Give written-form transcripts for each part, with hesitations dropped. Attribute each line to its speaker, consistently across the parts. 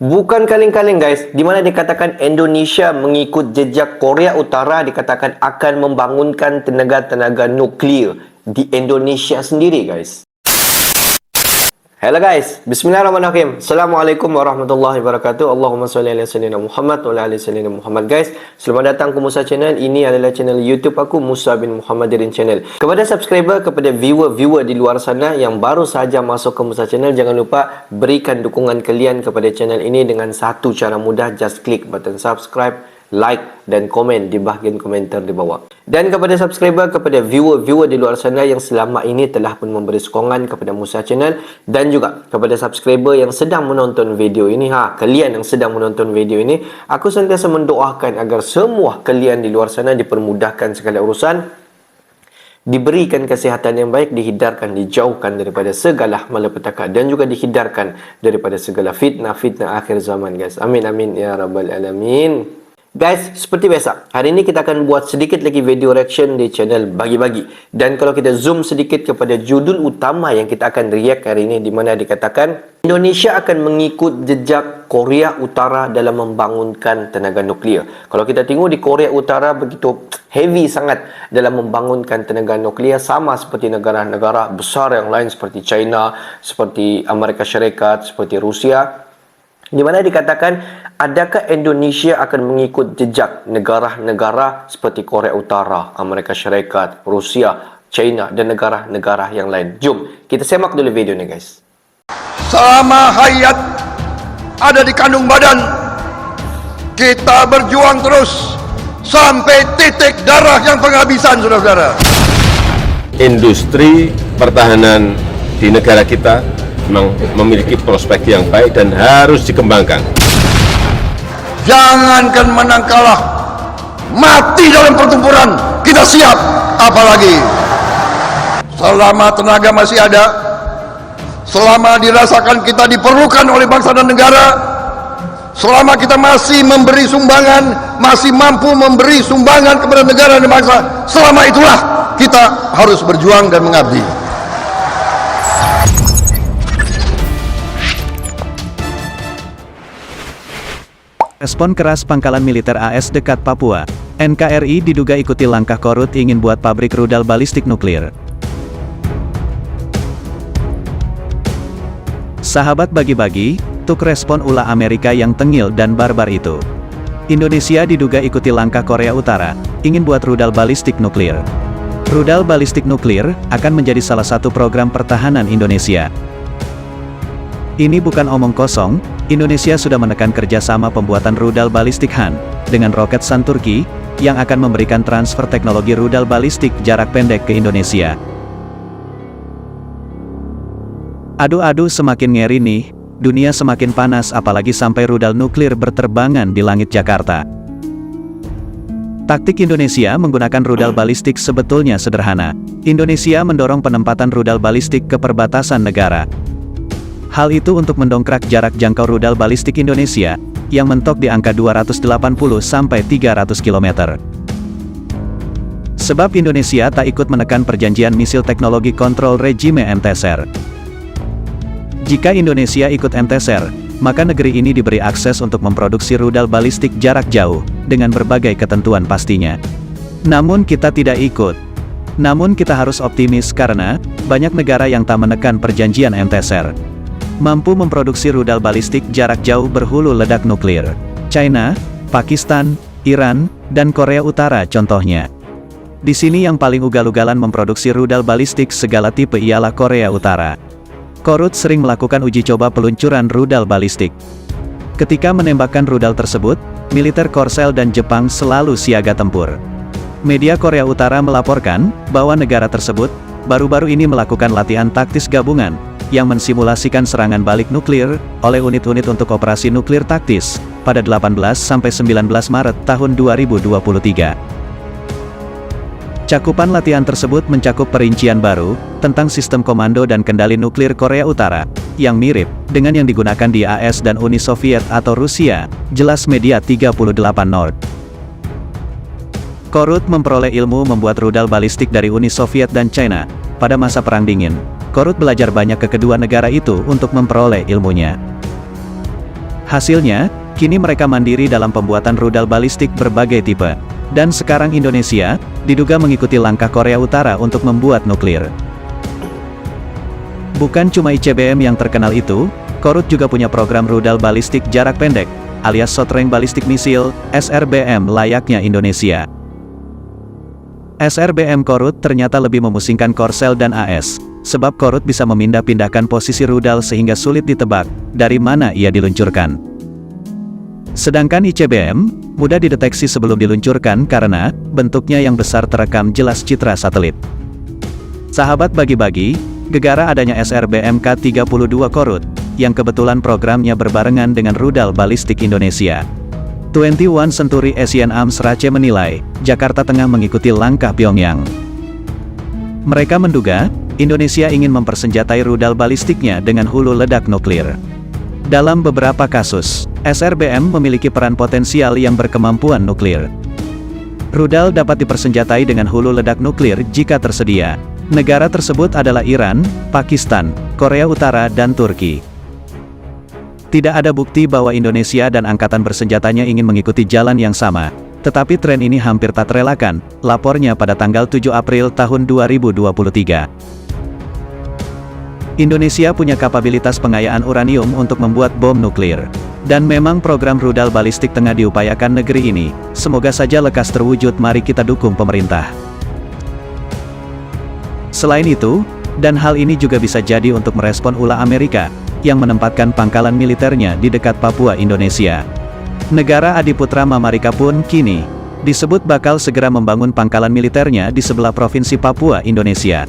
Speaker 1: Bukan kaleng-kaleng guys, di mana dikatakan Indonesia mengikut jejak Korea Utara dikatakan akan membangunkan tenaga-tenaga nuklear di Indonesia sendiri guys. Hello guys, bismillahirrahmanirrahim. Assalamualaikum warahmatullahi wabarakatuh. Allahumma salli ala sayyidina Muhammad wa ala ali sayyidina Muhammad guys. Selamat datang ke Musa Channel. Ini adalah channel YouTube aku, Musa bin Muhammadirin Channel. Kepada subscriber, kepada viewer-viewer di luar sana yang baru saja masuk ke Musa Channel, jangan lupa berikan dukungan kalian kepada channel ini dengan satu cara mudah, just klik button subscribe, like dan komen di bahagian komentar di bawah. Dan kepada subscriber, kepada viewer-viewer di luar sana yang selama ini telah pun memberi sokongan kepada Musa Channel, dan juga kepada subscriber yang sedang menonton video ini, kalian yang sedang menonton video ini, aku sentiasa mendoakan agar semua kalian di luar sana dipermudahkan segala urusan, diberikan kesihatan yang baik, dihindarkan, dijauhkan daripada segala malapetaka, dan juga dihindarkan daripada segala fitnah-fitnah akhir zaman guys. Amin amin ya rabbal alamin. Guys, seperti biasa, hari ini kita akan buat sedikit lagi video reaction di channel Bagi-Bagi. Dan kalau kita zoom sedikit kepada judul utama yang kita akan react hari ini, di mana dikatakan Indonesia akan mengikut jejak Korea Utara dalam membangunkan tenaga nuklear. Kalau kita tengok di Korea Utara begitu heavy sangat dalam membangunkan tenaga nuklear, sama seperti negara-negara besar yang lain seperti China, seperti Amerika Syarikat, seperti Rusia. Di mana dikatakan, adakah Indonesia akan mengikut jejak negara-negara seperti Korea Utara, Amerika Syarikat, Rusia, China dan negara-negara yang lain? Jom kita semak dulu video ni guys.
Speaker 2: Selama hayat ada di kandung badan, kita berjuang terus sampai titik darah yang penghabisan, saudara-saudara.
Speaker 3: Industri pertahanan di negara kita memang memiliki prospek yang baik dan harus dikembangkan.
Speaker 2: Jangankan menang kalah, mati dalam pertempuran kita siap. Apalagi selama tenaga masih ada, selama dirasakan kita diperlukan oleh bangsa dan negara, selama kita masih memberi sumbangan, masih mampu memberi sumbangan kepada negara dan bangsa, selama itulah kita harus berjuang dan mengabdi.
Speaker 4: Respon keras pangkalan militer AS dekat Papua, NKRI diduga ikuti langkah Korut ingin buat pabrik rudal balistik nuklir. Sahabat Bagi-Bagi, tuk respon ulah Amerika yang tengil dan barbar itu. Indonesia diduga ikuti langkah Korea Utara, ingin buat rudal balistik nuklir. Rudal balistik nuklir akan menjadi salah satu program pertahanan Indonesia. Ini bukan omong kosong, Indonesia sudah menekan kerjasama pembuatan rudal balistik Han, dengan Roketsan Turki, yang akan memberikan transfer teknologi rudal balistik jarak pendek ke Indonesia. Aduh semakin ngeri nih, dunia semakin panas apalagi sampai rudal nuklir berterbangan di langit Jakarta. Taktik Indonesia menggunakan rudal balistik sebetulnya sederhana. Indonesia mendorong penempatan rudal balistik ke perbatasan negara. Hal itu untuk mendongkrak jarak jangkau rudal balistik Indonesia, yang mentok di angka 280-300 km. Sebab Indonesia tak ikut menekan perjanjian misil teknologi kontrol regime MTSR. Jika Indonesia ikut MTSR, maka negeri ini diberi akses untuk memproduksi rudal balistik jarak jauh, dengan berbagai ketentuan pastinya. Namun kita tidak ikut. Namun kita harus optimis karena, banyak negara yang tak menekan perjanjian MTSR mampu memproduksi rudal balistik jarak jauh berhulu ledak nuklir. China, Pakistan, Iran, dan Korea Utara contohnya. Di sini yang paling ugal-ugalan memproduksi rudal balistik segala tipe ialah Korea Utara. Korut sering melakukan uji coba peluncuran rudal balistik. Ketika menembakkan rudal tersebut, militer Korsel dan Jepang selalu siaga tempur. Media Korea Utara melaporkan bahwa negara tersebut baru-baru ini melakukan latihan taktis gabungan yang mensimulasikan serangan balik nuklir oleh unit-unit untuk operasi nuklir taktis pada 18-19 Maret tahun 2023. Cakupan latihan tersebut mencakup perincian baru tentang sistem komando dan kendali nuklir Korea Utara yang mirip dengan yang digunakan di AS dan Uni Soviet atau Rusia, jelas media 38 Nord. Korut memperoleh ilmu membuat rudal balistik dari Uni Soviet dan China pada masa Perang Dingin. Korut belajar banyak ke kedua negara itu untuk memperoleh ilmunya. Hasilnya, kini mereka mandiri dalam pembuatan rudal balistik berbagai tipe. Dan sekarang Indonesia, diduga mengikuti langkah Korea Utara untuk membuat nuklir. Bukan cuma ICBM yang terkenal itu, Korut juga punya program rudal balistik jarak pendek, alias Short Range Ballistic Missile, SRBM layaknya Indonesia. SRBM Korut ternyata lebih memusingkan Korsel dan AS, sebab Korut bisa memindah-pindahkan posisi rudal sehingga sulit ditebak dari mana ia diluncurkan. Sedangkan ICBM, mudah dideteksi sebelum diluncurkan karena bentuknya yang besar terekam jelas citra satelit. Sahabat bagi-bagi, gegara adanya SRBM K-32 Korut, yang kebetulan programnya berbarengan dengan rudal balistik Indonesia. 21 Century Asian Arms Race menilai, Jakarta tengah mengikuti langkah Pyongyang. Mereka menduga, Indonesia ingin mempersenjatai rudal balistiknya dengan hulu ledak nuklir. Dalam beberapa kasus, SRBM memiliki peran potensial yang berkemampuan nuklir. Rudal dapat dipersenjatai dengan hulu ledak nuklir jika tersedia. Negara tersebut adalah Iran, Pakistan, Korea Utara dan Turki. Tidak ada bukti bahwa Indonesia dan angkatan bersenjatanya ingin mengikuti jalan yang sama, tetapi tren ini hampir tak terelakkan, lapornya pada tanggal 7 April tahun 2023. Indonesia punya kapabilitas pengayaan uranium untuk membuat bom nuklir. Dan memang program rudal balistik tengah diupayakan negeri ini, semoga saja lekas terwujud, mari kita dukung pemerintah. Selain itu, dan hal ini juga bisa jadi untuk merespon ulah Amerika, yang menempatkan pangkalan militernya di dekat Papua Indonesia. Negara Adiputra Mamarika pun kini disebut bakal segera membangun pangkalan militernya di sebelah provinsi Papua Indonesia.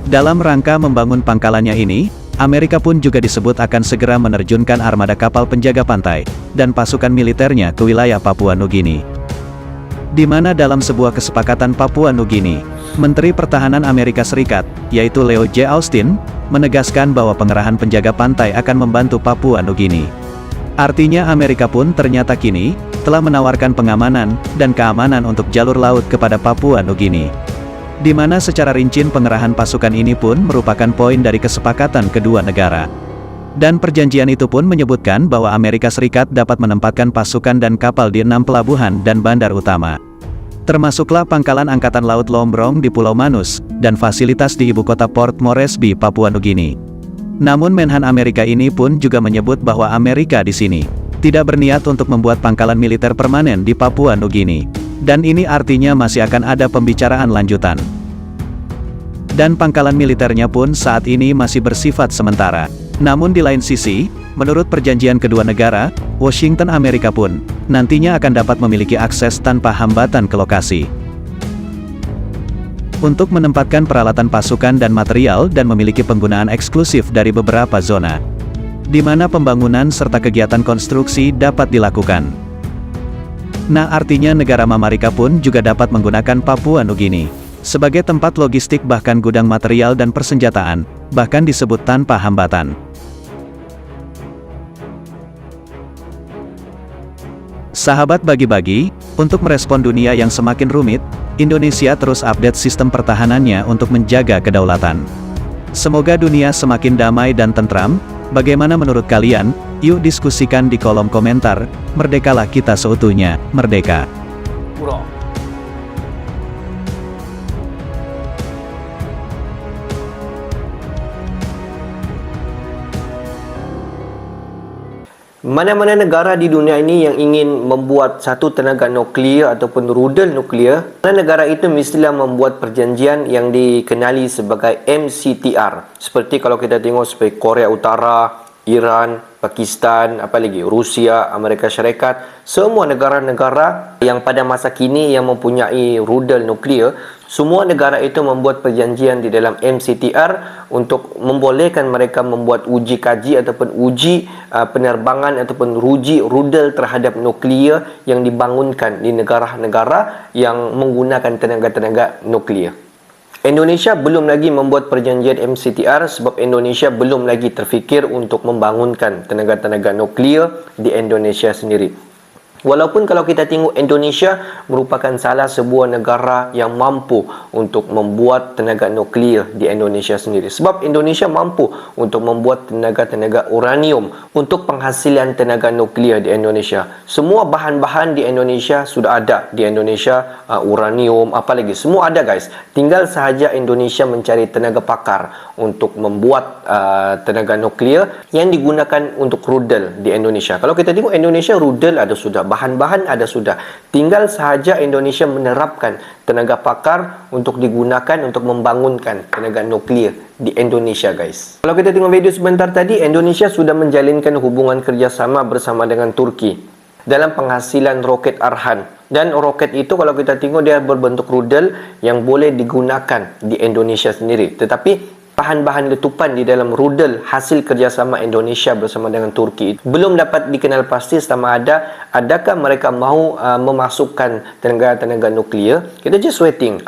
Speaker 4: Dalam rangka membangun pangkalannya ini, Amerika pun juga disebut akan segera menerjunkan armada kapal penjaga pantai dan pasukan militernya ke wilayah Papua Nugini. Di mana dalam sebuah kesepakatan Papua Nugini, Menteri Pertahanan Amerika Serikat, yaitu Leo J. Austin, menegaskan bahwa pengerahan penjaga pantai akan membantu Papua Nugini. Artinya Amerika pun ternyata kini telah menawarkan pengamanan dan keamanan untuk jalur laut kepada Papua Nugini. Di mana secara rinci pengerahan pasukan ini pun merupakan poin dari kesepakatan kedua negara. Dan perjanjian itu pun menyebutkan bahwa Amerika Serikat dapat menempatkan pasukan dan kapal di 6 pelabuhan dan bandar utama. Termasuklah pangkalan Angkatan Laut Lombrong di Pulau Manus, dan fasilitas di ibu kota Port Moresby, Papua Nugini. Namun Menhan Amerika ini pun juga menyebut bahwa Amerika di sini tidak berniat untuk membuat pangkalan militer permanen di Papua Nugini. Dan ini artinya masih akan ada pembicaraan lanjutan. Dan pangkalan militernya pun saat ini masih bersifat sementara. Namun di lain sisi, menurut perjanjian kedua negara, Washington Amerika pun nantinya akan dapat memiliki akses tanpa hambatan ke lokasi untuk menempatkan peralatan pasukan dan material dan memiliki penggunaan eksklusif dari beberapa zona, di mana pembangunan serta kegiatan konstruksi dapat dilakukan. Nah, artinya negara Mamarika pun juga dapat menggunakan Papua Nugini sebagai tempat logistik bahkan gudang material dan persenjataan, bahkan disebut tanpa hambatan. Sahabat bagi-bagi, untuk merespon dunia yang semakin rumit, Indonesia terus update sistem pertahanannya untuk menjaga kedaulatan. Semoga dunia semakin damai dan tentram. Bagaimana menurut kalian? Yuk diskusikan di kolom komentar. Merdekalah kita seutuhnya, merdeka.
Speaker 1: Mana-mana negara di dunia ini yang ingin membuat satu tenaga nuklear ataupun rudal nuklear, negara itu mestilah membuat perjanjian yang dikenali sebagai MCTR. Seperti kalau kita tengok seperti Korea Utara, Iran, Pakistan, apa lagi, Rusia, Amerika Syarikat, semua negara-negara yang pada masa kini yang mempunyai rudal nuklear, semua negara itu membuat perjanjian di dalam MCTR untuk membolehkan mereka membuat uji kaji ataupun uji penerbangan ataupun uji rudal terhadap nuklear yang dibangunkan di negara-negara yang menggunakan tenaga-tenaga nuklear. Indonesia belum lagi membuat perjanjian MCTR sebab Indonesia belum lagi terfikir untuk membangunkan tenaga-tenaga nuklear di Indonesia sendiri. Walaupun kalau kita tengok Indonesia merupakan salah sebuah negara yang mampu untuk membuat tenaga nuklear di Indonesia sendiri. Sebab Indonesia mampu untuk membuat tenaga-tenaga uranium untuk penghasilan tenaga nuklear di Indonesia. Semua bahan-bahan di Indonesia sudah ada di Indonesia, uranium, apa lagi, semua ada guys. Tinggal sahaja Indonesia mencari tenaga pakar untuk membuat tenaga nuklear yang digunakan untuk rudal di Indonesia. Kalau kita tengok Indonesia, rudal ada sudah, bahan-bahan ada sudah. Tinggal sahaja Indonesia menerapkan tenaga pakar untuk digunakan untuk membangunkan tenaga nuklear di Indonesia guys. Kalau kita tengok video sebentar tadi, Indonesia sudah menjalinkan hubungan kerjasama bersama dengan Turki dalam penghasilan roket Arhan. Dan roket itu kalau kita tengok dia berbentuk rudal yang boleh digunakan di Indonesia sendiri. Tetapi bahan-bahan letupan di dalam rudal hasil kerjasama Indonesia bersama dengan Turki belum dapat dikenal pasti sama adakah mereka mahu memasukkan tenaga nuklear. Kita just waiting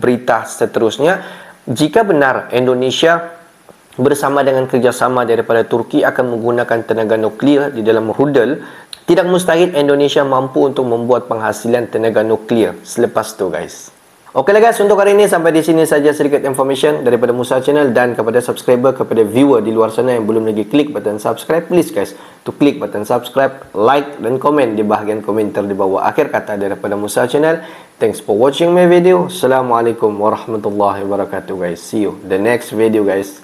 Speaker 1: berita seterusnya. Jika benar Indonesia bersama dengan kerjasama daripada Turki akan menggunakan tenaga nuklear di dalam rudal, tidak mustahil Indonesia mampu untuk membuat penghasilan tenaga nuklear selepas tu guys. Okeylah guys, untuk hari ini sampai di sini saja sedikit information daripada Musa Channel, dan kepada subscriber, kepada viewer di luar sana yang belum lagi klik button subscribe, please guys to klik button subscribe, like dan komen di bahagian komentar di bawah. Akhir kata daripada Musa Channel. Thanks for watching my video. Assalamualaikum warahmatullahi wabarakatuh guys. See you the next video guys.